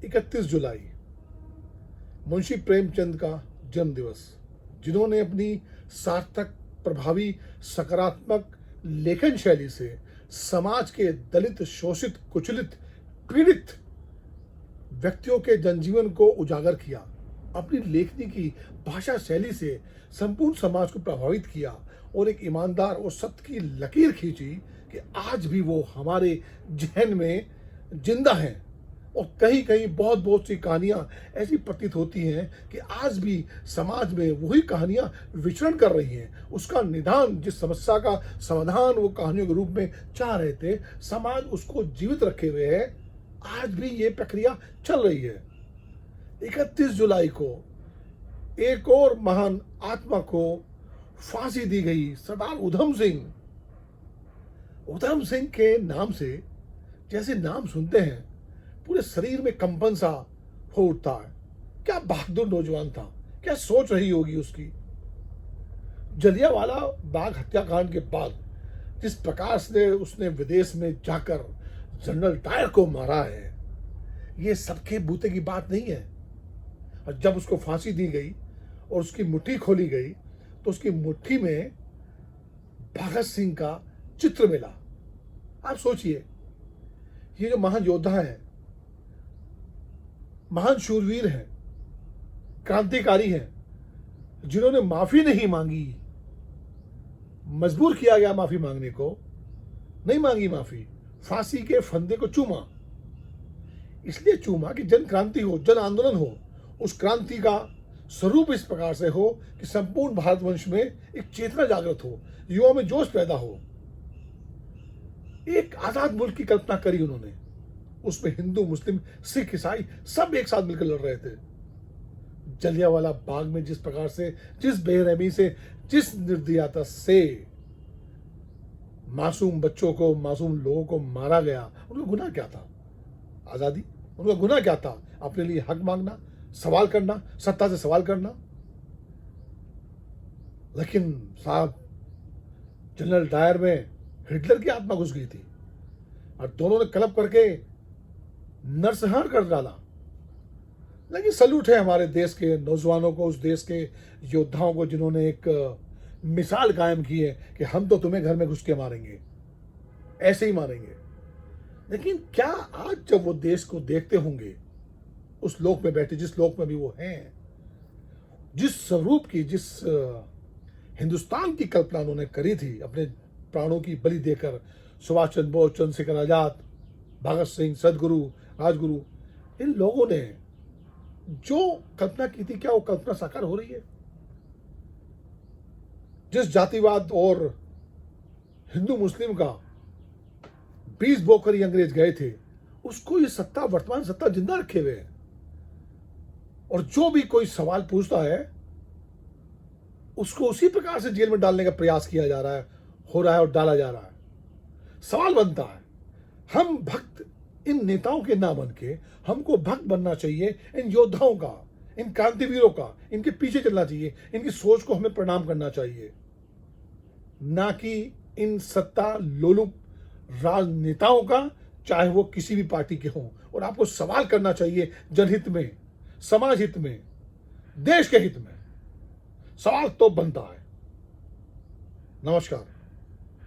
31 जुलाई मुंशी प्रेमचंद का जन्म दिवस, जिन्होंने अपनी सार्थक, प्रभावी, सकारात्मक लेखन शैली से समाज के दलित, शोषित, कुचलित, पीड़ित व्यक्तियों के जनजीवन को उजागर किया। अपनी लेखनी की भाषा शैली से संपूर्ण समाज को प्रभावित किया और एक ईमानदार और सत्य की लकीर खींची कि आज भी वो हमारे जहन में जिंदा हैं। और कहीं कहीं बहुत बहुत सी कहानियां ऐसी प्रतीत होती हैं कि आज भी समाज में वही कहानियां विचरण कर रही हैं। उसका निदान, जिस समस्या का समाधान वो कहानियों के रूप में चाह रहे थे, समाज उसको जीवित रखे हुए है। आज भी ये प्रक्रिया चल रही है। 31 जुलाई को एक और महान आत्मा को फांसी दी गई, सरदार उधम सिंह। उधम सिंह के नाम से जैसे नाम सुनते हैं पूरे शरीर में कंपन सा हो उठता है। क्या बहादुर नौजवान था, क्या सोच रही होगी उसकी। जलियांवाला बाग हत्याकांड के बाद जिस प्रकार से उसने विदेश में जाकर जनरल डायर को मारा है, ये सबके बूते की बात नहीं है। और जब उसको फांसी दी गई और उसकी मुट्ठी खोली गई तो उसकी मुट्ठी में भगत सिंह का चित्र मिला। आप सोचिए, ये जो महान योद्धा है, महान शूरवीर हैं, क्रांतिकारी हैं, जिन्होंने माफी नहीं मांगी, मजबूर किया गया माफी मांगने को, नहीं मांगी माफी, फांसी के फंदे को चूमा। इसलिए चूमा कि जन क्रांति हो, जन आंदोलन हो, उस क्रांति का स्वरूप इस प्रकार से हो कि संपूर्ण भारतवंश में एक चेतना जागृत हो, युवाओं में जोश पैदा हो। एक आजाद मुल्क की कल्पना करी उन्होंने। उसमें हिंदू, मुस्लिम, सिख, ईसाई सब एक साथ मिलकर लड़ रहे थे। जलियांवाला बाग में जिस प्रकार से, जिस बेरहमी से, जिस निर्दयता से मासूम बच्चों को, मासूम लोगों को मारा गया, उनका गुनाह क्या था? आजादी। उनका गुनाह क्या था? अपने लिए हक मांगना, सवाल करना, सत्ता से सवाल करना। लेकिन साहब, जनरल डायर में हिटलर की आत्मा घुस गई थी और दोनों ने क्लब करके नरसंहार कर डाला। लेकिन सल्यूट है हमारे देश के नौजवानों को, उस देश के योद्धाओं को, जिन्होंने एक मिसाल कायम की है कि हम तो तुम्हें घर में घुस के मारेंगे, ऐसे ही मारेंगे। लेकिन क्या आज जब वो देश को देखते होंगे, उस लोक में बैठे, जिस लोक में भी वो हैं, जिस स्वरूप की, जिस हिंदुस्तान की कल्पना उन्होंने करी थी, अपने प्राणों की बलि देकर, सुभाष चंद्र बोस, चंद्रशेखर आजाद, भगत सिंह, सदगुरु, राजगुरु, इन लोगों ने जो कल्पना की थी, क्या वो कल्पना साकार हो रही है? जिस जातिवाद और हिंदू मुस्लिम का बीज बोकर ये अंग्रेज गए थे, उसको ये सत्ता, वर्तमान सत्ता जिंदा रखे हुए है। और जो भी कोई सवाल पूछता है उसको उसी प्रकार से जेल में डालने का प्रयास किया जा रहा है, हो रहा है और डाला जा रहा है। सवाल बनता है, हम भक्त इन नेताओं के ना बन के हमको भक्त बनना चाहिए इन योद्धाओं का, इन क्रांतिवीरों का। इनके पीछे चलना चाहिए, इनकी सोच को हमें प्रणाम करना चाहिए, ना कि इन सत्ता लोलुप राजनेताओं का, चाहे वो किसी भी पार्टी के हों। और आपको सवाल करना चाहिए जनहित में, समाज हित में, देश के हित में। सवाल तो बनता है। नमस्कार।